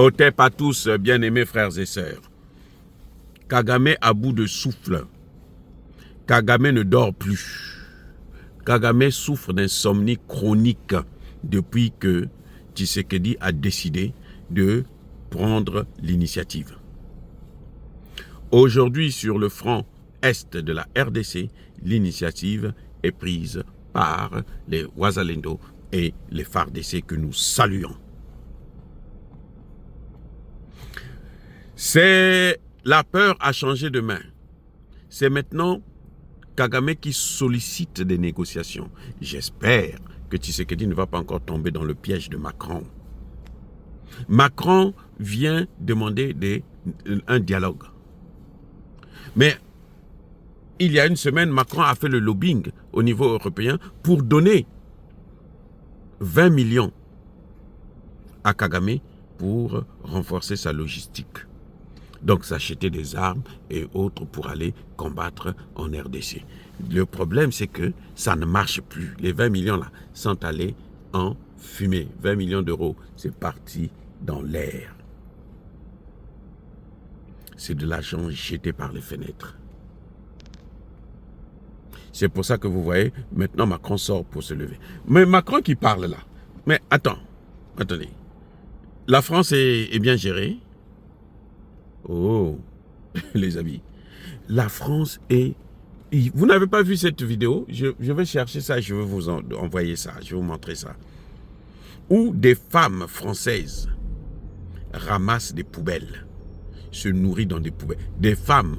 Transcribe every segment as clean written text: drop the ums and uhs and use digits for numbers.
Otep à tous, bien-aimés frères et sœurs. Kagame à bout de souffle. Kagame ne dort plus. Kagame souffre d'insomnie chronique depuis que Tshisekedi a décidé de prendre l'initiative. Aujourd'hui, sur le front est de la RDC, l'initiative est prise par les Wazalendo et les FARDC que nous saluons. C'est la peur a changé de main. C'est maintenant Kagame qui sollicite des négociations. J'espère que Tshisekedi ne va pas encore tomber dans le piège de Macron. Macron vient demander un dialogue. Mais il y a une semaine, Macron a fait le lobbying au niveau européen pour donner 20 millions à Kagame pour renforcer sa logistique. Donc s'acheter des armes et autres pour aller combattre en RDC. Le problème, c'est que ça ne marche plus. Les 20 millions là sont allés en fumée. 20 millions d'euros, c'est parti dans l'air. C'est de l'argent jeté par les fenêtres. C'est pour ça que vous voyez, maintenant Macron sort pour se lever. Mais Macron qui parle là. Mais attendez. La France est bien gérée. Oh, les amis. La France est... Vous n'avez pas vu cette vidéo? Je vais chercher ça, je vais vous envoyer ça, je vais vous montrer ça. Où des femmes françaises ramassent des poubelles, se nourrissent dans des poubelles. Des femmes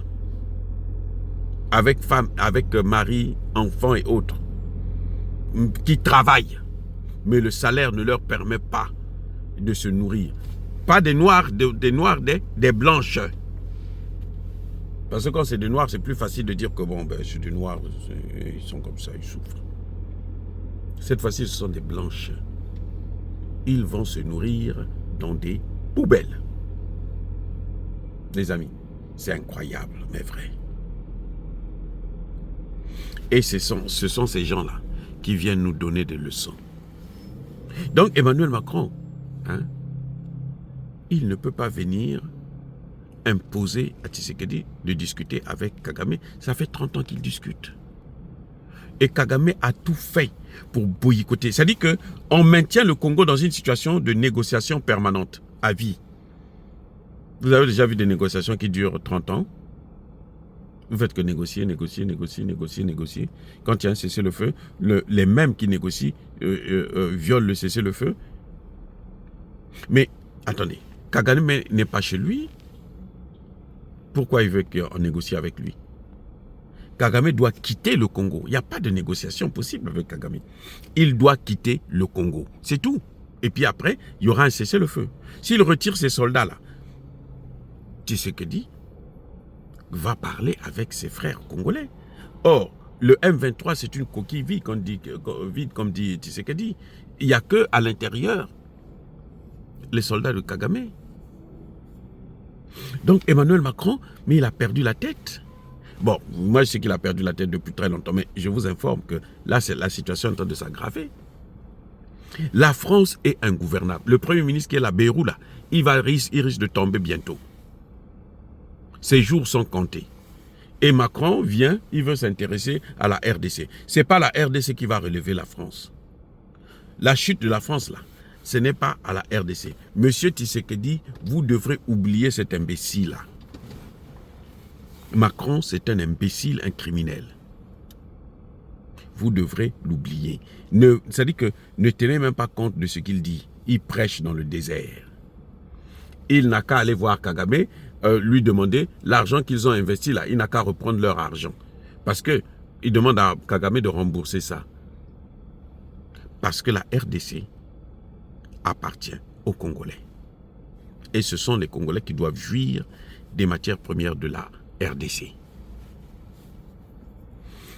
avec mari, enfants et autres, qui travaillent, mais le salaire ne leur permet pas de se nourrir. Pas des noirs, des blanches. Parce que quand c'est des noirs, c'est plus facile de dire que bon, ben, c'est des noirs, ils sont comme ça, ils souffrent. Cette fois-ci, ce sont des blanches. Ils vont se nourrir dans des poubelles. Les amis, c'est incroyable, mais vrai. Et ce sont ces gens-là qui viennent nous donner des leçons. Donc Emmanuel Macron, il ne peut pas venir imposer à Tshisekedi de discuter avec Kagame. Ça fait 30 ans qu'il discute. Et Kagame a tout fait pour boycotter. C'est-à-dire qu'on maintient le Congo dans une situation de négociation permanente, à vie. Vous avez déjà vu des négociations qui durent 30 ans? Vous faites que négocier. Quand il y a un cessez-le-feu, les mêmes qui négocient violent le cessez-le-feu. Mais, attendez, Kagame n'est pas chez lui. Pourquoi il veut qu'on négocie avec lui? Kagame doit quitter le Congo. Il n'y a pas de négociation possible avec Kagame. Il doit quitter le Congo. C'est tout. Et puis après, il y aura un cessez-le-feu. S'il retire ses soldats-là, Tshisekedi va parler avec ses frères congolais. Or, le M23, c'est une coquille vide, comme dit Tshisekedi. Il n'y a qu'à l'intérieur les soldats de Kagame. Donc Emmanuel Macron, mais il a perdu la tête. Bon, moi je sais qu'il a perdu la tête depuis très longtemps, mais je vous informe que là, la situation est en train de s'aggraver. La France est ingouvernable. Le Premier ministre qui est là, Bayrou, là, il risque de tomber bientôt. Ses jours sont comptés. Et Macron vient, il veut s'intéresser à la RDC. Ce n'est pas la RDC qui va relever la France. La chute de la France, là, ce n'est pas à la RDC. Monsieur Tshisekedi, vous devrez oublier cet imbécile-là. Macron, c'est un imbécile, un criminel. Vous devrez l'oublier. C'est-à-dire que ne tenez même pas compte de ce qu'il dit. Il prêche dans le désert. Il n'a qu'à aller voir Kagame, lui demander l'argent qu'ils ont investi là. Il n'a qu'à reprendre leur argent. Parce qu'il demande à Kagame de rembourser ça. Parce que la RDC appartient aux Congolais. Et ce sont les Congolais qui doivent jouir des matières premières de la RDC.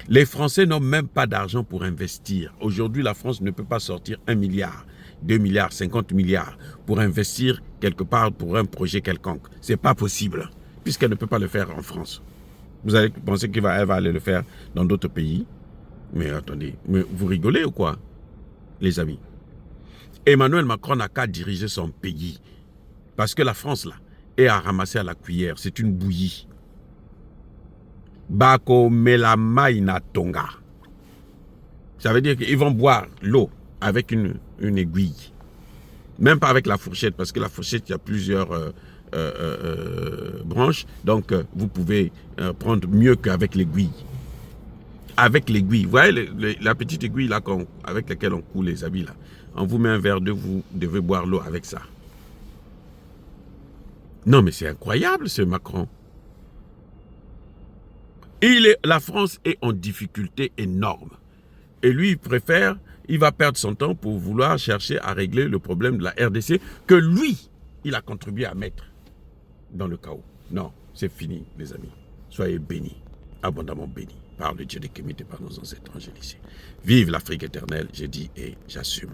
Les Français n'ont même pas d'argent pour investir. Aujourd'hui, la France ne peut pas sortir 1 milliard, 2 milliards, 50 milliards pour investir quelque part pour un projet quelconque. Ce n'est pas possible, puisqu'elle ne peut pas le faire en France. Vous allez penser qu'elle va aller le faire dans d'autres pays. Mais attendez, mais vous rigolez ou quoi, les amis? Emmanuel Macron n'a qu'à diriger son pays. Parce que la France, là, est à ramasser à la cuillère. C'est une bouillie. Bako melamaina tonga. Ça veut dire qu'ils vont boire l'eau avec une aiguille. Même pas avec la fourchette, parce que la fourchette, il y a plusieurs branches. Donc, vous pouvez prendre mieux qu'avec l'aiguille. Avec l'aiguille. Vous voyez la petite aiguille là avec laquelle on coud les habits là. On vous met un verre d'eau, vous devez boire l'eau avec ça. Non, mais c'est incroyable, ce Macron. La France est en difficulté énorme. Et lui, il va perdre son temps pour vouloir chercher à régler le problème de la RDC que lui, il a contribué à mettre dans le chaos. Non, c'est fini, les amis. Soyez bénis, abondamment bénis par le Dieu des Kémites et par nos ancêtres angélicés. Vive l'Afrique éternelle, j'ai dit et j'assume.